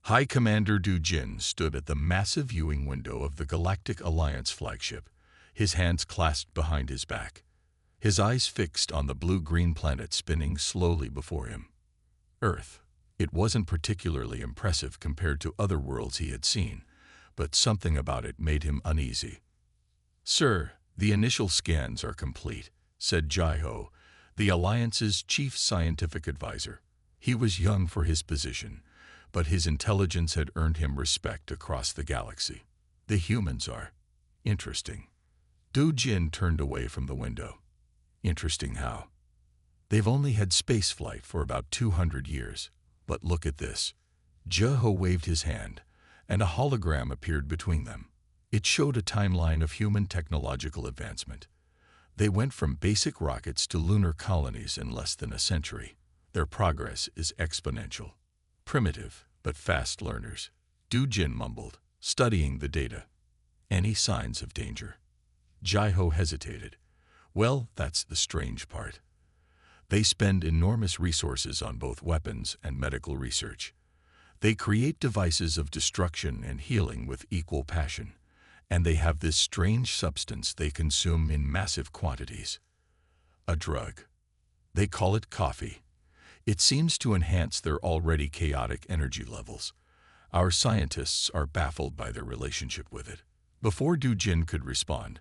High Commander Du Jin stood at the massive viewing window of the Galactic Alliance flagship, his hands clasped behind his back, his eyes fixed on the blue-green planet spinning slowly before him. Earth. It wasn't particularly impressive compared to other worlds he had seen, but something about it made him uneasy. "Sir, the initial scans are complete," said Jai-Ho, the Alliance's chief scientific advisor. He was young for his position, but his intelligence had earned him respect across the galaxy. "The humans are interesting." Du Jin turned away from the window. "Interesting how?" "They've only had spaceflight for about 200 years. But look at this." Jai-Ho waved his hand, and a hologram appeared between them. It showed a timeline of human technological advancement. They went from basic rockets to lunar colonies in less than a century. Their progress is exponential. "Primitive, but fast learners," Du Jin mumbled, studying the data. "Any signs of danger?" Jai-Ho hesitated. "Well, that's the strange part. They spend enormous resources on both weapons and medical research. They create devices of destruction and healing with equal passion, and they have this strange substance they consume in massive quantities. A drug. They call it coffee. It seems to enhance their already chaotic energy levels. Our scientists are baffled by their relationship with it." Before Du Jin could respond,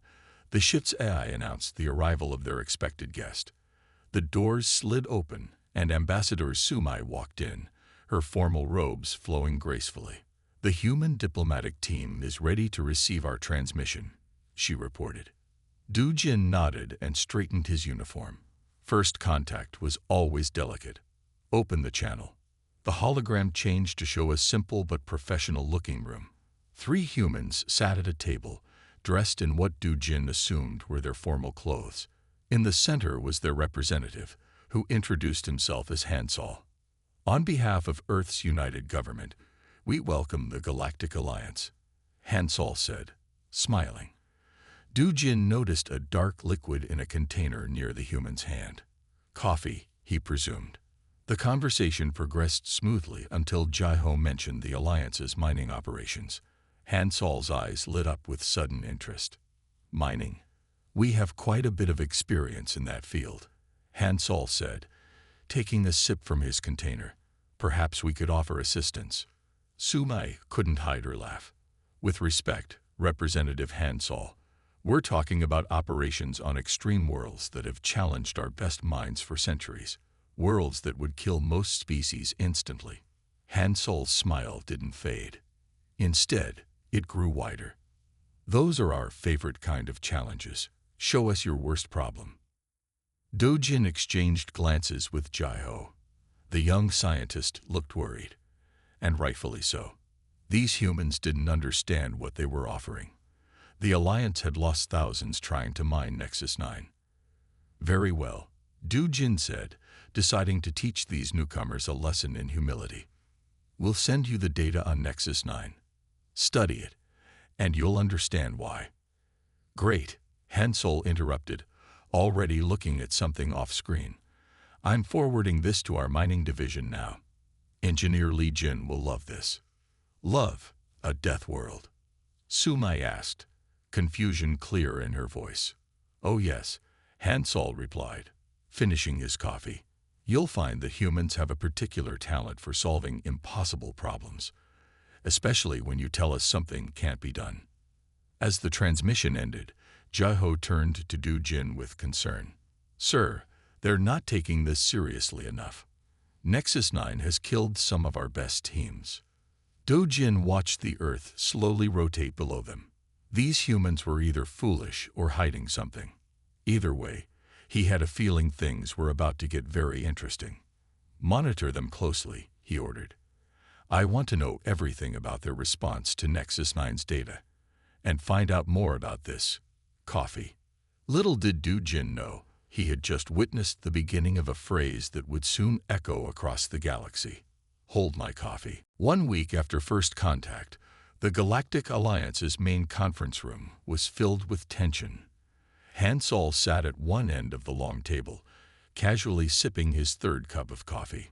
the ship's AI announced the arrival of their expected guest. The doors slid open, and Ambassador Sumai walked in, her formal robes flowing gracefully. "The human diplomatic team is ready to receive our transmission," she reported. Du Jin nodded and straightened his uniform. First contact was always delicate. "Open the channel." The hologram changed to show a simple but professional-looking room. 3 humans sat at a table, dressed in what Du Jin assumed were their formal clothes. In the center was their representative, who introduced himself as Hansol. "On behalf of Earth's united government, we welcome the Galactic Alliance," Hansol said, smiling. Du Jin noticed a dark liquid in a container near the human's hand. "Coffee," he presumed. The conversation progressed smoothly until Jai-Ho mentioned the Alliance's mining operations. Hansol's eyes lit up with sudden interest. "Mining? We have quite a bit of experience in that field," Hansol said, taking a sip from his container. "Perhaps we could offer assistance." Sumai couldn't hide her laugh. "With respect, Representative Hansol, we're talking about operations on extreme worlds that have challenged our best minds for centuries. Worlds that would kill most species instantly." Hansol's smile didn't fade. Instead, it grew wider. "Those are our favorite kind of challenges. Show us your worst problem." Du Jin exchanged glances with Jai-Ho. The young scientist looked worried, and rightfully so. These humans didn't understand what they were offering. The Alliance had lost thousands trying to mine Nexus 9. "Very well," Du Jin said, deciding to teach these newcomers a lesson in humility. "We'll send you the data on Nexus 9. Study it, and you'll understand why." "Great," Hansol interrupted, already looking at something off-screen. "I'm forwarding this to our mining division now. Engineer Li Jin will love this." "Love a death world?" Sumai asked, confusion clear in her voice. "Oh yes," Hansol replied, finishing his coffee. "You'll find that humans have a particular talent for solving impossible problems, especially when you tell us something can't be done." As the transmission ended, Jai-Ho turned to Du Jin with concern. "Sir, they're not taking this seriously enough. Nexus 9 has killed some of our best teams." Du Jin watched the Earth slowly rotate below them. These humans were either foolish or hiding something. Either way, he had a feeling things were about to get very interesting. "Monitor them closely," he ordered. "I want to know everything about their response to Nexus 9's data. And find out more about this coffee." Little did Du Jin know, he had just witnessed the beginning of a phrase that would soon echo across the galaxy. "Hold my coffee." 1 week after first contact, the Galactic Alliance's main conference room was filled with tension. Hansol sat at one end of the long table, casually sipping his 3rd cup of coffee.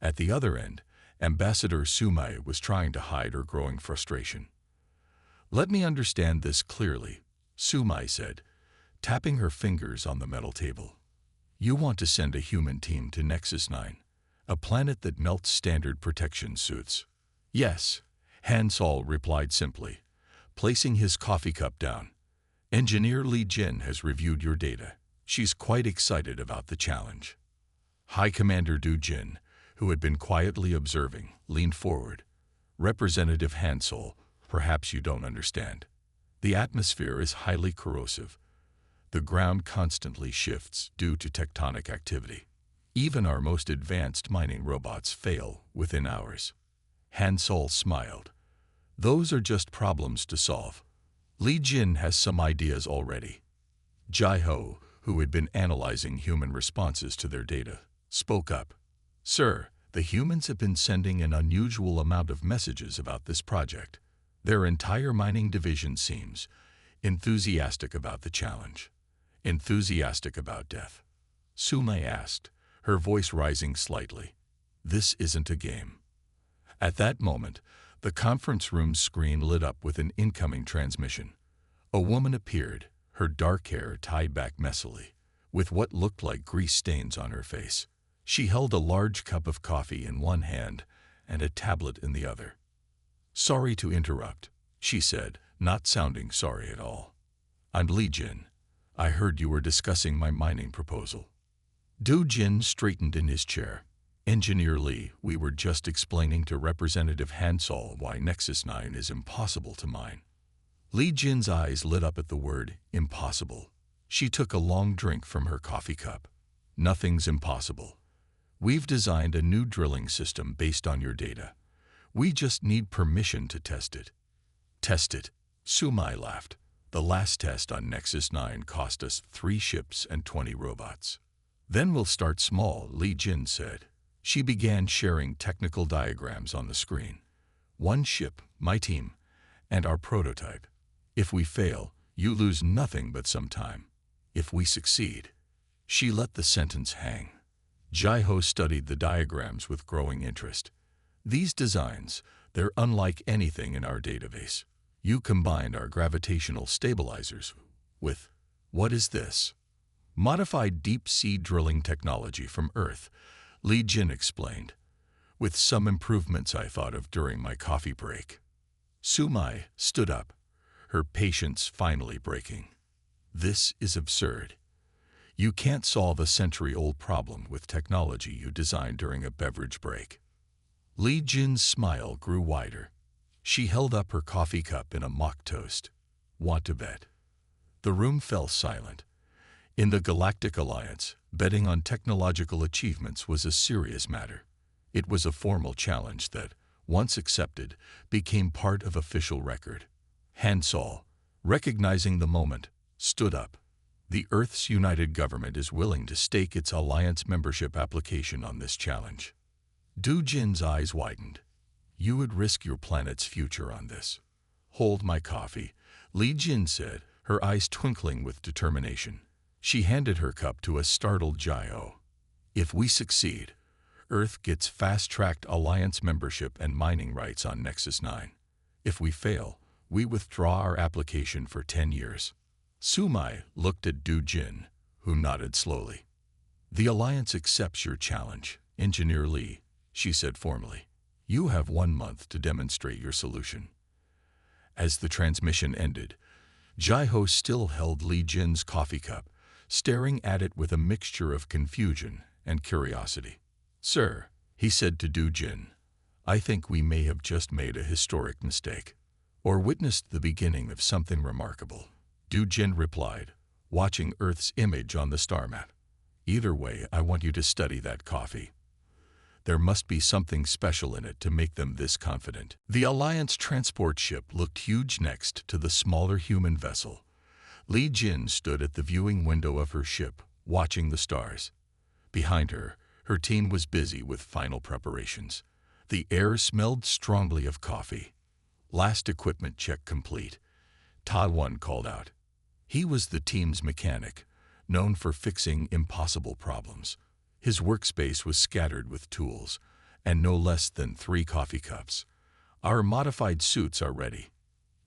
At the other end, Ambassador Sumai was trying to hide her growing frustration. "Let me understand this clearly," Sumai said, tapping her fingers on the metal table. "You want to send a human team to Nexus 9, a planet that melts standard protection suits?" "Yes," Han Sol replied simply, placing his coffee cup down. "Engineer Li Jin has reviewed your data. She's quite excited about the challenge." High Commander Du Jin, who had been quietly observing, leaned forward. "Representative Han Sol, perhaps you don't understand. The atmosphere is highly corrosive. The ground constantly shifts due to tectonic activity. Even our most advanced mining robots fail within hours." Han Sol smiled. "Those are just problems to solve. Li Jin has some ideas already." Jai Ho, who had been analyzing human responses to their data, spoke up. "Sir, the humans have been sending an unusual amount of messages about this project. Their entire mining division seems enthusiastic about the challenge." "Enthusiastic about death?" Sumai asked, her voice rising slightly. "This isn't a game." At that moment, the conference room's screen lit up with an incoming transmission. A woman appeared, her dark hair tied back messily, with what looked like grease stains on her face. She held a large cup of coffee in one hand and a tablet in the other. "Sorry to interrupt," she said, not sounding sorry at all. "I'm Li Jin. I heard you were discussing my mining proposal." Du Jin straightened in his chair. "Engineer Li, we were just explaining to Representative Han Sol why Nexus 9 is impossible to mine." Li Jin's eyes lit up at the word impossible. She took a long drink from her coffee cup. "Nothing's impossible. We've designed a new drilling system based on your data. We just need permission to test it." "Test it?" Sumai laughed. "The last test on Nexus 9 cost us 3 ships and 20 robots." "Then we'll start small," Li Jin said. She began sharing technical diagrams on the screen. "1 ship, my team, and our prototype. If we fail, you lose nothing but some time. If we succeed..." She let the sentence hang. Jai Ho studied the diagrams with growing interest. "These designs, they're unlike anything in our database. You combined our gravitational stabilizers with, what is this?" "Modified deep-sea drilling technology from Earth," Li Jin explained, "with some improvements I thought of during my coffee break." Sumai stood up, her patience finally breaking. "This is absurd. You can't solve a century-old problem with technology you designed during a beverage break." Li Jin's smile grew wider. She held up her coffee cup in a mock toast. "Want to bet?" The room fell silent. In the Galactic Alliance, betting on technological achievements was a serious matter. It was a formal challenge that, once accepted, became part of official record. Han Sol, recognizing the moment, stood up. "The Earth's united government is willing to stake its alliance membership application on this challenge." Du Jin's eyes widened. "You would risk your planet's future on this." "Hold my coffee," Li Jin said, her eyes twinkling with determination. She handed her cup to a startled Jai Ho. "If we succeed, Earth gets fast-tracked alliance membership and mining rights on Nexus 9. If we fail, we withdraw our application for 10 years. Sumai looked at Du Jin, who nodded slowly. "The Alliance accepts your challenge, Engineer Li," she said formally. "You have 1 month to demonstrate your solution." As the transmission ended, Jai Ho still held Li Jin's coffee cup, staring at it with a mixture of confusion and curiosity. "Sir," he said to Du Jin, "I think we may have just made a historic mistake, or witnessed the beginning of something remarkable." Du Jin replied, watching Earth's image on the star map. "Either way, I want you to study that coffee. There must be something special in it to make them this confident." The Alliance transport ship looked huge next to the smaller human vessel. Li Jin stood at the viewing window of her ship, watching the stars. Behind her, her team was busy with final preparations. The air smelled strongly of coffee. "Last equipment check complete," Ta One called out. He was the team's mechanic, known for fixing impossible problems. His workspace was scattered with tools, and no less than 3 coffee cups. Our modified suits are ready.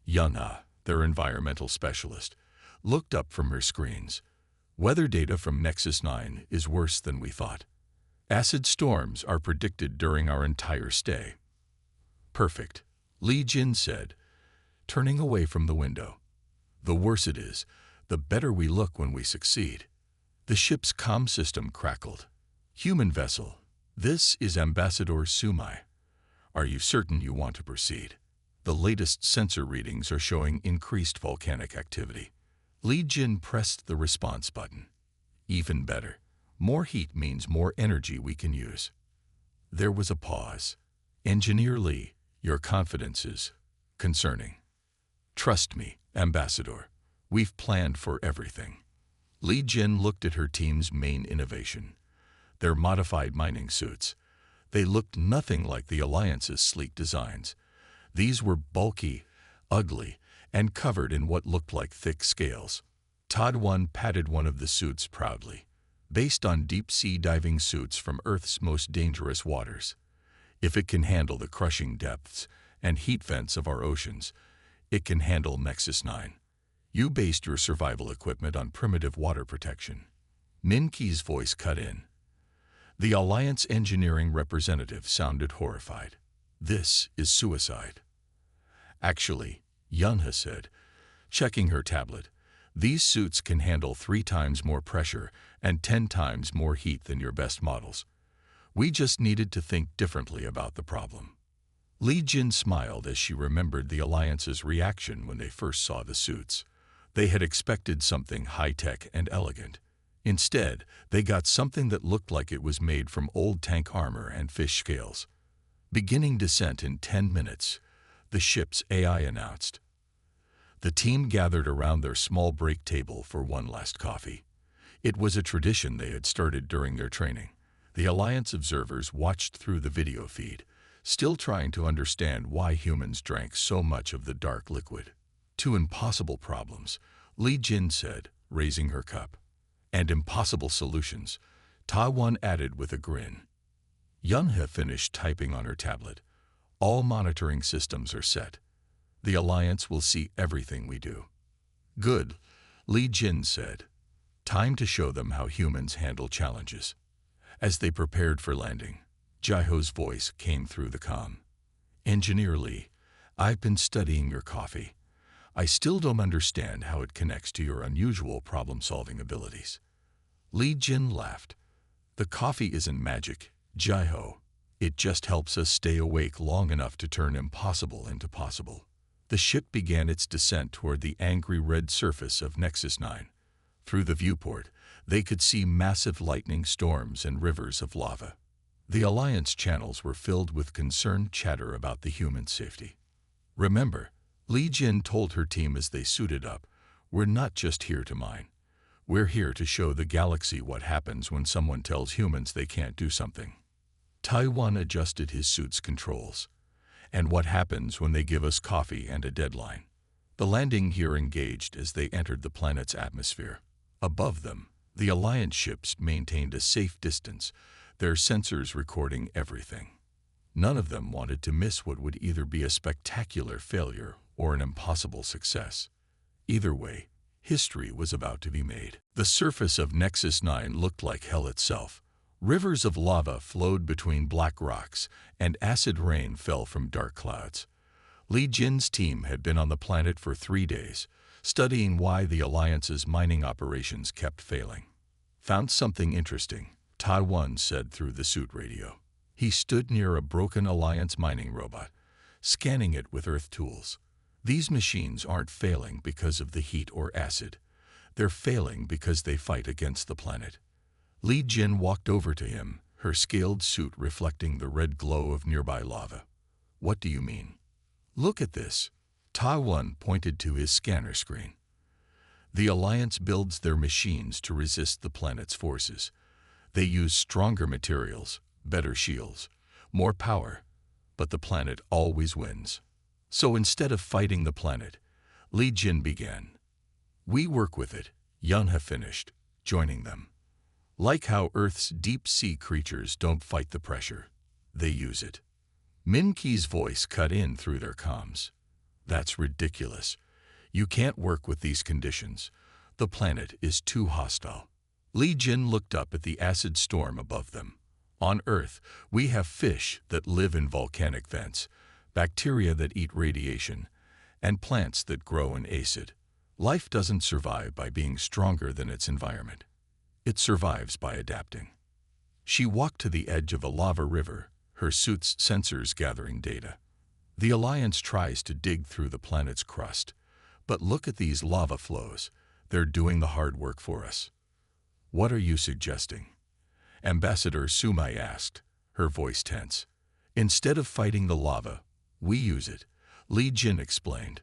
Yunha, their environmental specialist, looked up from her screens. Weather data from Nexus 9 is worse than we thought. Acid storms are predicted during our entire stay. Perfect, Li Jin said, turning away from the window. The worse it is, the better we look when we succeed. The ship's comm system crackled. Human vessel, this is Ambassador Sumai. Are you certain you want to proceed? The latest sensor readings are showing increased volcanic activity. Li Jin pressed the response button. Even better. More heat means more energy we can use. There was a pause. Engineer Li, your confidence is concerning. Trust me, Ambassador. We've planned for everything. Li Jin looked at her team's main innovation. Their modified mining suits. They looked nothing like the Alliance's sleek designs. These were bulky, ugly, and covered in what looked like thick scales. Todd 1 patted one of the suits proudly. Based on deep-sea diving suits from Earth's most dangerous waters. If it can handle the crushing depths and heat vents of our oceans, it can handle Nexus 9. You based your survival equipment on primitive water protection. Min Ki's voice cut in. The Alliance engineering representative sounded horrified. This is suicide. Actually, Yunha said, checking her tablet, these suits can handle 3 times more pressure and 10 times more heat than your best models. We just needed to think differently about the problem. Li Jin smiled as she remembered the Alliance's reaction when they first saw the suits. They had expected something high-tech and elegant. Instead, they got something that looked like it was made from old tank armor and fish scales. Beginning descent in 10 minutes, the ship's AI announced. The team gathered around their small break table for one last coffee. It was a tradition they had started during their training. The Alliance observers watched through the video feed, still trying to understand why humans drank so much of the dark liquid. 2 impossible problems, Li Jin said, raising her cup. And impossible solutions, Ta Wan added with a grin. Yunhe finished typing on her tablet. All monitoring systems are set. The Alliance will see everything we do. Good, Li Jin said. Time to show them how humans handle challenges. As they prepared for landing, Jaiho's voice came through the comm. Engineer Li, I've been studying your coffee. I still don't understand how it connects to your unusual problem-solving abilities. Li Jin laughed. The coffee isn't magic, Jaiho. It just helps us stay awake long enough to turn impossible into possible. The ship began its descent toward the angry red surface of Nexus 9. Through the viewport, they could see massive lightning storms and rivers of lava. The Alliance channels were filled with concerned chatter about the human safety. Remember, Li Jin told her team as they suited up, we're not just here to mine. We're here to show the galaxy what happens when someone tells humans they can't do something. Taiwan adjusted his suit's controls. And what happens when they give us coffee and a deadline? The landing gear engaged as they entered the planet's atmosphere. Above them, the Alliance ships maintained a safe distance, their sensors recording everything. None of them wanted to miss what would either be a spectacular failure or an impossible success. Either way, history was about to be made. The surface of Nexus 9 looked like hell itself. Rivers of lava flowed between black rocks, and acid rain fell from dark clouds. Li Jin's team had been on the planet for 3 days, studying why the Alliance's mining operations kept failing. Found something interesting, Ta Wan said through the suit radio. He stood near a broken Alliance mining robot, scanning it with Earth tools. These machines aren't failing because of the heat or acid. They're failing because they fight against the planet. Li Jin walked over to him, her scaled suit reflecting the red glow of nearby lava. What do you mean? Look at this. Ta Wan pointed to his scanner screen. The Alliance builds their machines to resist the planet's forces. They use stronger materials, better shields, more power, but the planet always wins. So instead of fighting the planet, Li Jin began. We work with it, Yunhe finished, joining them. Like how Earth's deep-sea creatures don't fight the pressure, they use it. Min Qi's voice cut in through their comms. That's ridiculous. You can't work with these conditions. The planet is too hostile. Li Jin looked up at the acid storm above them. On Earth, we have fish that live in volcanic vents, bacteria that eat radiation, and plants that grow in acid. Life doesn't survive by being stronger than its environment. It survives by adapting. She walked to the edge of a lava river, her suit's sensors gathering data. The Alliance tries to dig through the planet's crust, but look at these lava flows. They're doing the hard work for us. What are you suggesting? Ambassador Sumai asked, her voice tense. Instead of fighting the lava, we use it, Li Jin explained.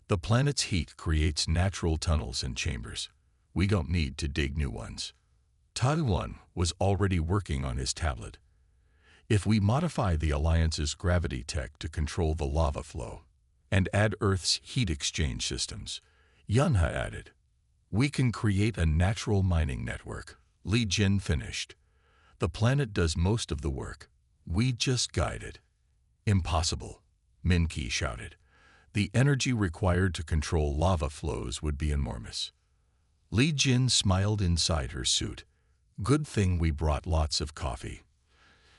The planet's heat creates natural tunnels and chambers. We don't need to dig new ones. Taiwan was already working on his tablet. If we modify the Alliance's gravity tech to control the lava flow and add Earth's heat exchange systems, Yunhe added, we can create a natural mining network. Li Jin finished. The planet does most of the work. We just guide it. Impossible, Min Qi shouted. The energy required to control lava flows would be enormous. Li Jin smiled inside her suit. Good thing we brought lots of coffee.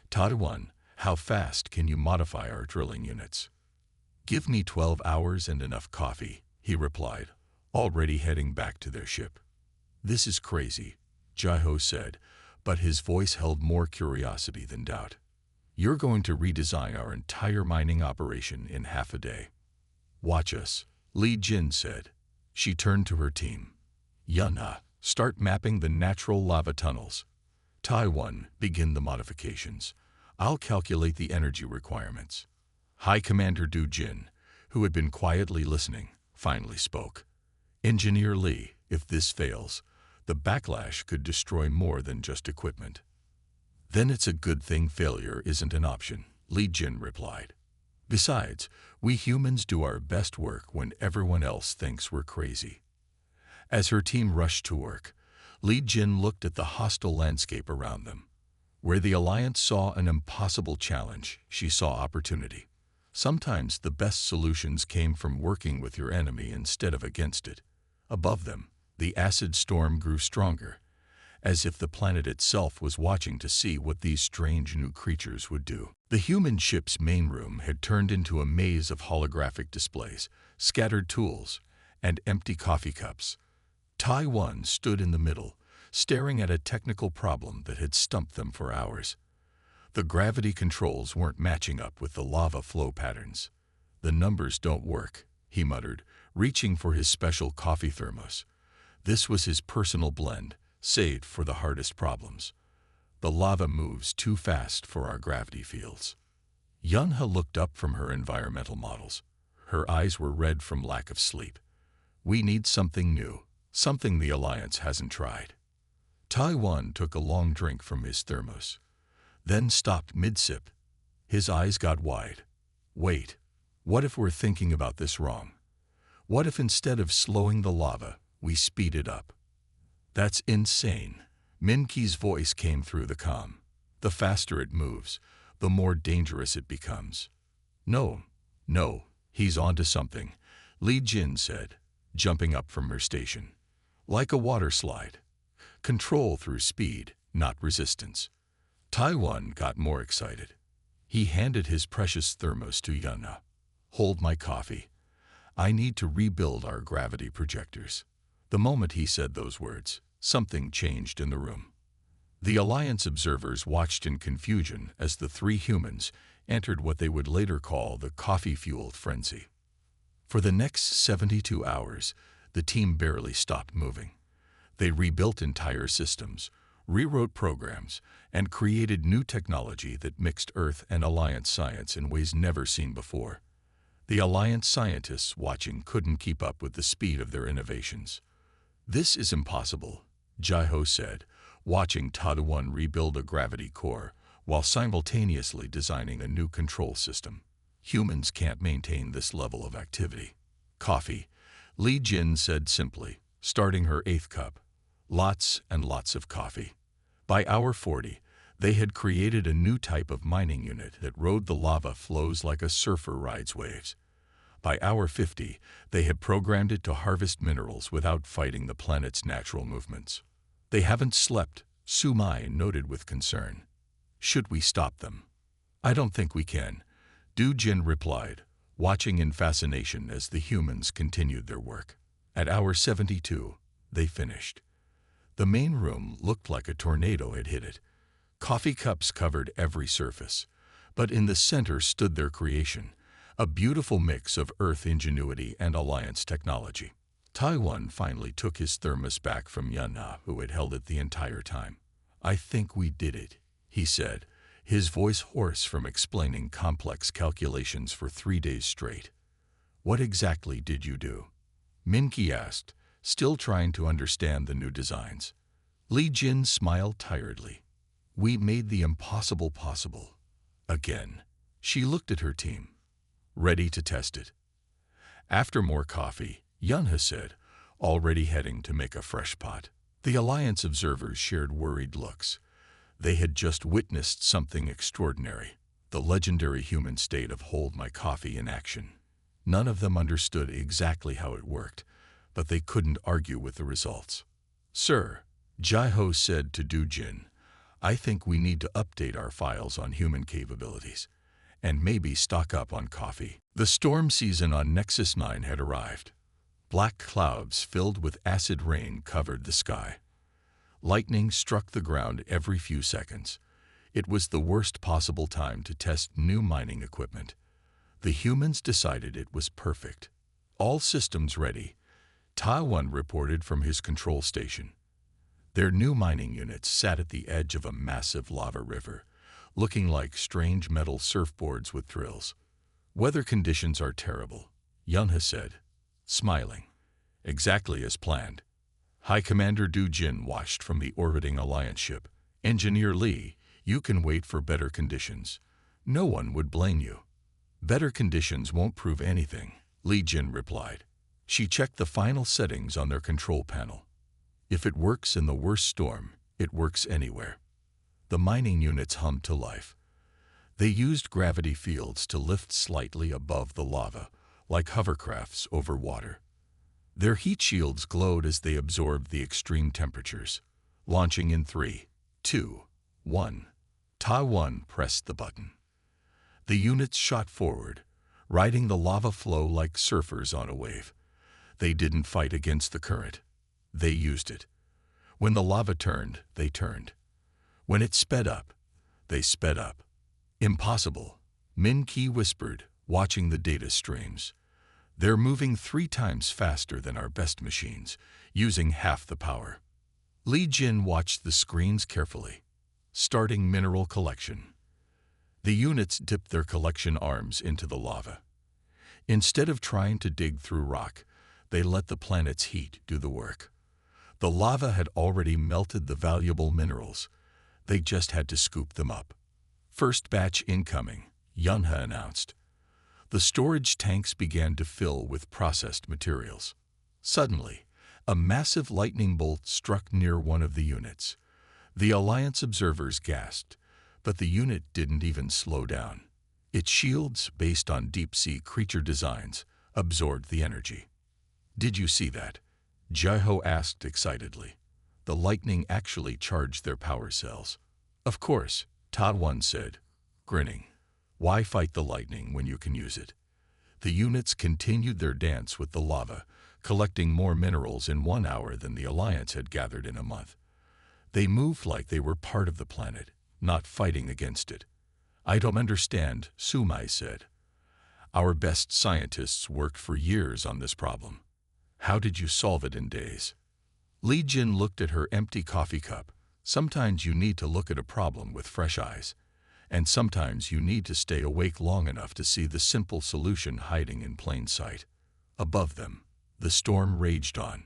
Taiwan, how fast can you modify our drilling units? Give me 12 hours and enough coffee, he replied, already heading back to their ship. This is crazy, Jaiho said, but his voice held more curiosity than doubt. You're going to redesign our entire mining operation in half a day. Watch us, Li Jin said. She turned to her team. Yunhe, start mapping the natural lava tunnels. Taiwan, begin the modifications. I'll calculate the energy requirements. High Commander Du Jin, who had been quietly listening, finally spoke. Engineer Li, if this fails, the backlash could destroy more than just equipment. Then it's a good thing failure isn't an option, Li Jin replied. Besides, we humans do our best work when everyone else thinks we're crazy. As her team rushed to work, Li Jin looked at the hostile landscape around them. Where the Alliance saw an impossible challenge, she saw opportunity. Sometimes the best solutions came from working with your enemy instead of against it. Above them, the acid storm grew stronger, as if the planet itself was watching to see what these strange new creatures would do. The human ship's main room had turned into a maze of holographic displays, scattered tools, and empty coffee cups. Taiwan stood in the middle, staring at a technical problem that had stumped them for hours. The gravity controls weren't matching up with the lava flow patterns. The numbers don't work, he muttered, reaching for his special coffee thermos. This was his personal blend, saved for the hardest problems. The lava moves too fast for our gravity fields. Yunhe looked up from her environmental models. Her eyes were red from lack of sleep. We need something new, something the Alliance hasn't tried. Taiwan took a long drink from his thermos, then stopped mid-sip. His eyes got wide. Wait, what if we're thinking about this wrong? What if instead of slowing the lava, we speed it up? That's insane. Min Qi's voice came through the comm. The faster it moves, the more dangerous it becomes. No, he's onto something, Li Jin said, jumping up from her station. Like a water slide. Control through speed, not resistance. Taiwan got more excited. He handed his precious thermos to Yunhe. Hold my coffee. I need to rebuild our gravity projectors. The moment he said those words, something changed in the room. The Alliance observers watched in confusion as the three humans entered what they would later call the coffee-fueled frenzy. For the next 72 hours, the team barely stopped moving. They rebuilt entire systems, rewrote programs, and created new technology that mixed Earth and Alliance science in ways never seen before. The Alliance scientists watching couldn't keep up with the speed of their innovations. This is impossible, Jaiho said, watching Taiwan rebuild a gravity core while simultaneously designing a new control system. Humans can't maintain this level of activity. Coffee, Li Jin said simply, starting her 8th cup. Lots and lots of coffee. By hour 40, They had created a new type of mining unit that rode the lava flows like a surfer rides waves. By hour 50, they had programmed it to harvest minerals without fighting the planet's natural movements. They haven't slept, Sumai noted with concern. Should we stop them? I don't think we can, Du Jin replied, watching in fascination as the humans continued their work. At hour 72, they finished. The main room looked like a tornado had hit it. Coffee cups covered every surface, but in the center stood their creation, a beautiful mix of Earth ingenuity and Alliance technology. Taiwan finally took his thermos back from Yunna, who had held it the entire time. I think we did it, he said, his voice hoarse from explaining complex calculations for 3 days straight. What exactly did you do? Minki asked, still trying to understand the new designs. Li Jin smiled tiredly. We made the impossible possible. Again, she looked at her team, ready to test it. After more coffee, Yunha said, already heading to make a fresh pot. The Alliance observers shared worried looks. They had just witnessed something extraordinary, the legendary human state of hold my coffee in action. None of them understood exactly how it worked, but they couldn't argue with the results. Sir, Jaiho said to Du Jin, I think we need to update our files on human capabilities, and maybe stock up on coffee. The storm season on Nexus 9 had arrived. Black clouds filled with acid rain covered the sky. Lightning struck the ground every few seconds. It was the worst possible time to test new mining equipment. The humans decided it was perfect. All systems ready, Taiwan reported from his control station. Their new mining units sat at the edge of a massive lava river, looking like strange metal surfboards with drills. Weather conditions are terrible, Yunha said, smiling. Exactly as planned. High Commander Du Jin watched from the orbiting Alliance ship. Engineer Li, you can wait for better conditions. No one would blame you. Better conditions won't prove anything, Li Jin replied. She checked the final settings on their control panel. If it works in the worst storm, it works anywhere. The mining units hummed to life. They used gravity fields to lift slightly above the lava, like hovercrafts over water. Their heat shields glowed as they absorbed the extreme temperatures. Launching in 3, 2, 1. Taiwan pressed the button. The units shot forward, riding the lava flow like surfers on a wave. They didn't fight against the current. They used it. When the lava turned, they turned. When it sped up, they sped up. Impossible, Min Ki whispered, watching the data streams. They're moving 3 times faster than our best machines, using half the power. Li Jin watched the screens carefully. Starting mineral collection. The units dipped their collection arms into the lava. Instead of trying to dig through rock, they let the planet's heat do the work. The lava had already melted the valuable minerals. They just had to scoop them up. First batch incoming, Yunha announced. The storage tanks began to fill with processed materials. Suddenly, a massive lightning bolt struck near one of the units. The Alliance observers gasped, but the unit didn't even slow down. Its shields, based on deep-sea creature designs, absorbed the energy. Did you see that? Jaiho asked excitedly. The lightning actually charged their power cells. Of course, Taiwan said, grinning. Why fight the lightning when you can use it? The units continued their dance with the lava, collecting more minerals in 1 hour than the Alliance had gathered in a month. They moved like they were part of the planet, not fighting against it. I don't understand, Sumai said. Our best scientists worked for years on this problem. How did you solve it in days? Li Jin looked at her empty coffee cup. Sometimes you need to look at a problem with fresh eyes, and sometimes you need to stay awake long enough to see the simple solution hiding in plain sight. Above them, the storm raged on.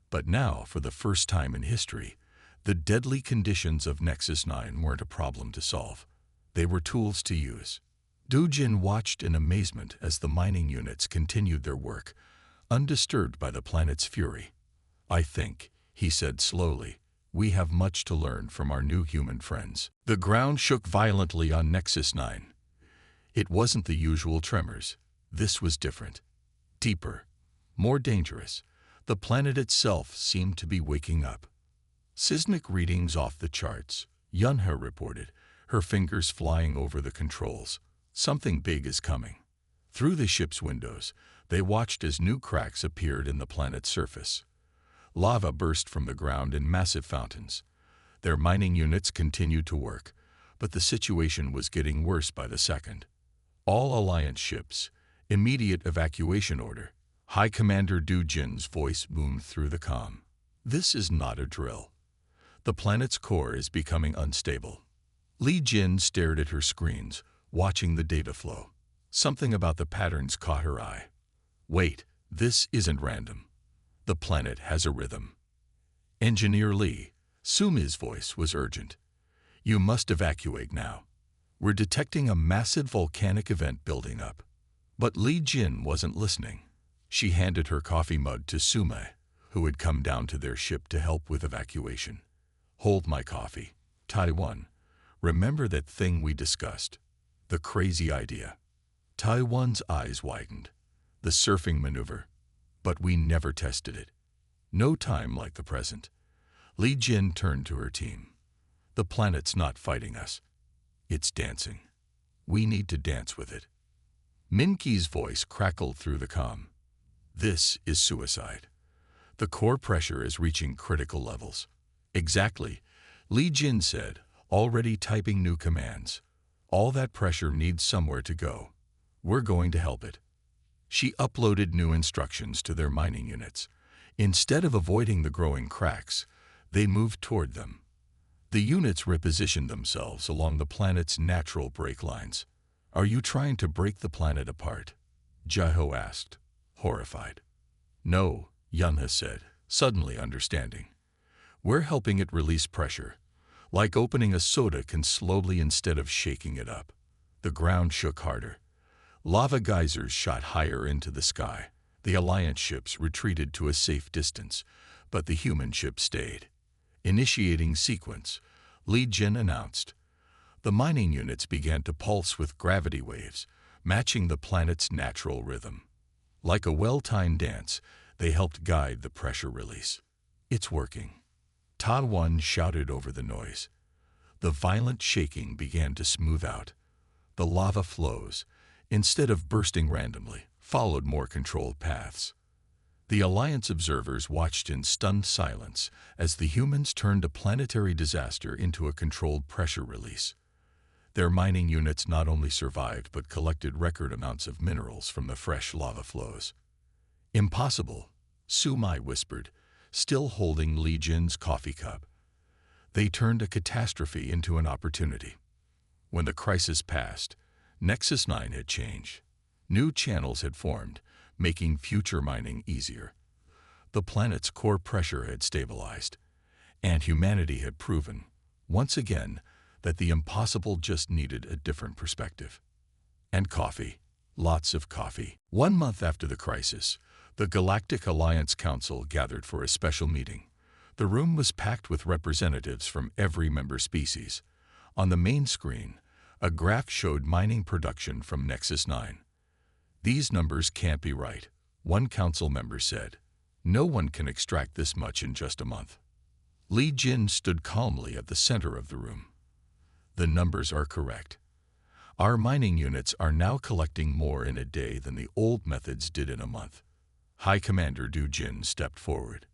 But now, for the first time in history, the deadly conditions of Nexus 9 weren't a problem to solve. They were tools to use. Du Jin watched in amazement as the mining units continued their work, undisturbed by the planet's fury. I think, he said slowly, We have much to learn from our new human friends. The ground shook violently on Nexus 9. It wasn't the usual tremors. This was different. Deeper. More dangerous. The planet itself seemed to be waking up. Seismic readings off the charts, Yunhe reported, her fingers flying over the controls. Something big is coming. Through the ship's windows, they watched as new cracks appeared in the planet's surface. Lava burst from the ground in massive fountains. Their mining units continued to work, but the situation was getting worse by the second. All Alliance ships, immediate evacuation order. High Commander Du Jin's voice boomed through the comm. This is not a drill. The planet's core is becoming unstable. Li Jin stared at her screens, watching the data flow. Something about the patterns caught her eye. Wait, this isn't random. The planet has a rhythm. Engineer Li, Sumi's voice was urgent. You must evacuate now. We're detecting a massive volcanic event building up. But Li Jin wasn't listening. She handed her coffee mug to Sumi, who had come down to their ship to help with evacuation. Hold my coffee. Taiwan, remember that thing we discussed? The crazy idea. Taiwan's eyes widened. The surfing maneuver. But we never tested it. No time like the present. Li Jin turned to her team. The planet's not fighting us. It's dancing. We need to dance with it. Minqi's voice crackled through the comm. This is suicide. The core pressure is reaching critical levels. Exactly, Li Jin said, already typing new commands. All that pressure needs somewhere to go. We're going to help it. She uploaded new instructions to their mining units. Instead of avoiding the growing cracks, they moved toward them. The units repositioned themselves along the planet's natural break lines. Are you trying to break the planet apart? Jiho asked, horrified. No, Yunhe said, suddenly understanding. We're helping it release pressure, like opening a soda can slowly instead of shaking it up. The ground shook harder. Lava geysers shot higher into the sky. The Alliance ships retreated to a safe distance, but the human ship stayed. Initiating sequence, Li Jin announced. The mining units began to pulse with gravity waves, matching the planet's natural rhythm. Like a well-timed dance, they helped guide the pressure release. It's working. Taiwan shouted over the noise. The violent shaking began to smooth out. The lava flows, instead of bursting randomly, followed more controlled paths. The Alliance observers watched in stunned silence as the humans turned a planetary disaster into a controlled pressure release. Their mining units not only survived but collected record amounts of minerals from the fresh lava flows. Impossible, Sumi whispered, still holding Li Jin's coffee cup. They turned a catastrophe into an opportunity. When the crisis passed, Nexus 9 had changed. New channels had formed, making future mining easier. The planet's core pressure had stabilized, and humanity had proven, once again, that the impossible just needed a different perspective. And coffee. Lots of coffee. 1 month after the crisis, the Galactic Alliance Council gathered for a special meeting. The room was packed with representatives from every member species. On the main screen, a graph showed mining production from Nexus 9. These numbers can't be right, one council member said. No one can extract this much in just a month. Li Jin stood calmly at the center of the room. The numbers are correct. Our mining units are now collecting more in a day than the old methods did in a month. High Commander Du Jin stepped forward.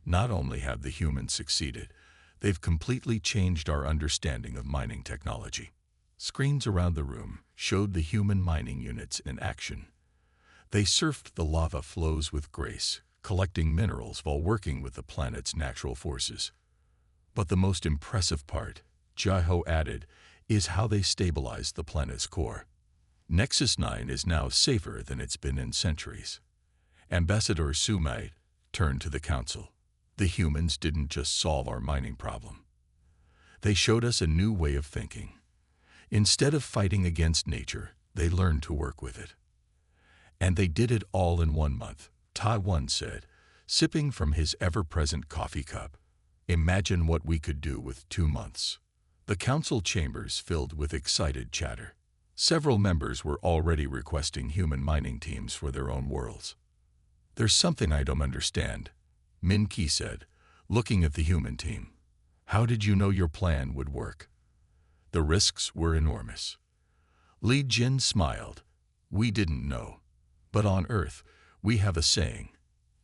Not only have the humans succeeded, they've completely changed our understanding of mining technology. Screens around the room showed the human mining units in action. They surfed the lava flows with grace, collecting minerals while working with the planet's natural forces. But the most impressive part, Jiho added, is how they stabilized the planet's core. Nexus 9 is now safer than it's been in centuries. Ambassador Sumi turned to the council. The humans didn't just solve our mining problem. They showed us a new way of thinking. Instead of fighting against nature, they learned to work with it. And they did it all in 1 month, Taiwan said, sipping from his ever-present coffee cup. Imagine what we could do with 2 months. The council chambers filled with excited chatter. Several members were already requesting human mining teams for their own worlds. There's something I don't understand, Min Ki said, looking at the human team. How did you know your plan would work? The risks were enormous. Li Jin smiled. We didn't know. But on Earth, we have a saying,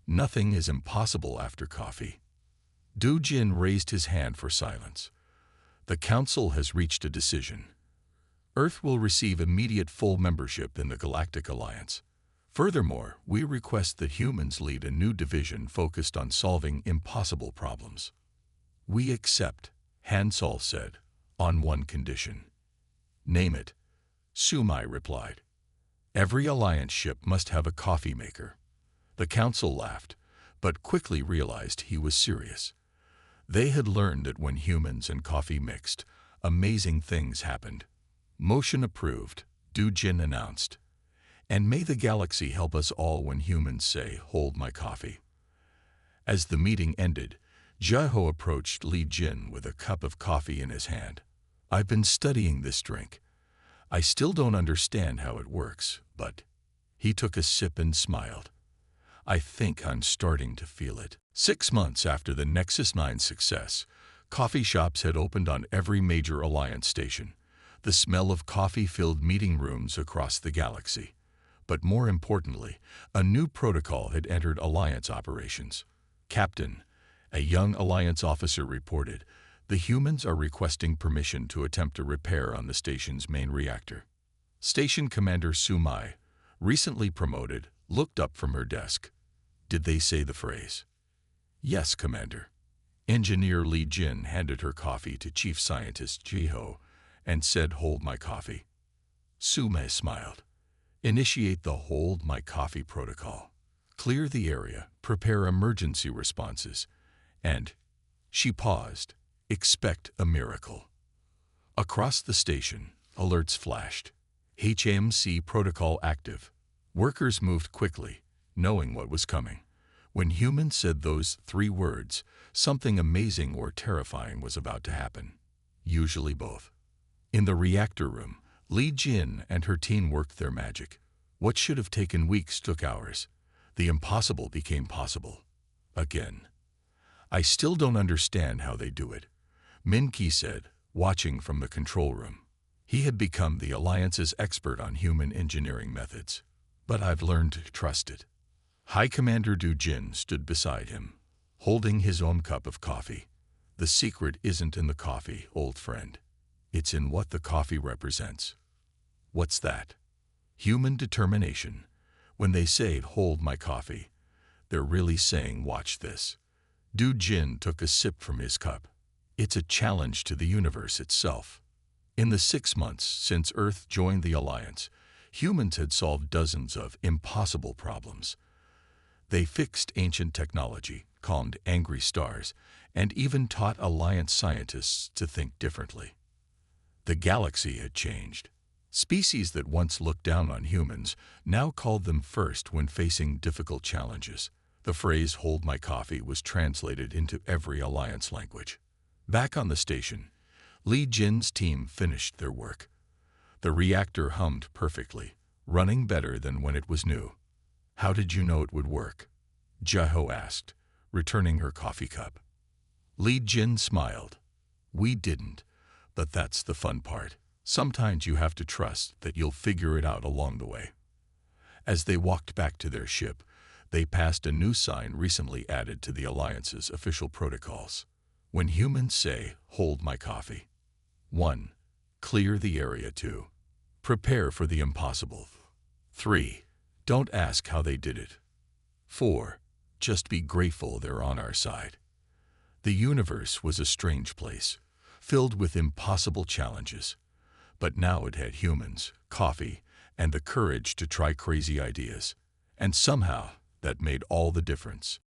nothing is impossible after coffee. Du Jin raised his hand for silence. The council has reached a decision. Earth will receive immediate full membership in the Galactic Alliance. Furthermore, we request that humans lead a new division focused on solving impossible problems. We accept, Han Sol said, on one condition. Name it, Sumai replied. Every Alliance ship must have a coffee maker. The council laughed, but quickly realized he was serious. They had learned that when humans and coffee mixed, amazing things happened. Motion approved, Du Jin announced. And may the galaxy help us all when humans say, hold my coffee. As the meeting ended, Jiaho approached Li Jin with a cup of coffee in his hand. I've been studying this drink. I still don't understand how it works, but... He took a sip and smiled. I think I'm starting to feel it. 6 months after the Nexus 9 success, coffee shops had opened on every major Alliance station. The smell of coffee filled meeting rooms across the galaxy. But more importantly, a new protocol had entered Alliance operations. Captain, a young Alliance officer reported, the humans are requesting permission to attempt a repair on the station's main reactor. Station Commander Sumai, recently promoted, looked up from her desk. Did they say the phrase? Yes, Commander. Engineer Li Jin handed her coffee to Chief Scientist Jiho and said, hold my coffee. Sumai smiled. Initiate the Hold My Coffee protocol. Clear the area, prepare emergency responses, and, she paused, expect a miracle. Across the station, alerts flashed. HMC protocol active. Workers moved quickly, knowing what was coming. When humans said those 3 words, something amazing or terrifying was about to happen. Usually both. In the reactor room, Li Jin and her team worked their magic. What should have taken weeks took hours. The impossible became possible. Again. I still don't understand how they do it, Min Ki said, watching from the control room. He had become the Alliance's expert on human engineering methods. But I've learned to trust it. High Commander Du Jin stood beside him, holding his own cup of coffee. The secret isn't in the coffee, old friend. It's in what the coffee represents. What's that? Human determination. When they say, hold my coffee, they're really saying, watch this. Du Jin took a sip from his cup. It's a challenge to the universe itself. In the 6 months since Earth joined the Alliance, humans had solved dozens of impossible problems. They fixed ancient technology, calmed angry stars, and even taught Alliance scientists to think differently. The galaxy had changed. Species that once looked down on humans now called them first when facing difficult challenges. The phrase, hold my coffee, was translated into every Alliance language. Back on the station, Li Jin's team finished their work. The reactor hummed perfectly, running better than when it was new. How did you know it would work? Jiho asked, returning her coffee cup. Li Jin smiled. We didn't, but that's the fun part. Sometimes you have to trust that you'll figure it out along the way. As they walked back to their ship, they passed a new sign recently added to the Alliance's official protocols. When humans say, hold my coffee. 1. Clear the area. 2. Prepare for the impossible. 3. Don't ask how they did it. 4. Just be grateful they're on our side. The universe was a strange place, filled with impossible challenges. But now it had humans, coffee, and the courage to try crazy ideas. And somehow, that made all the difference.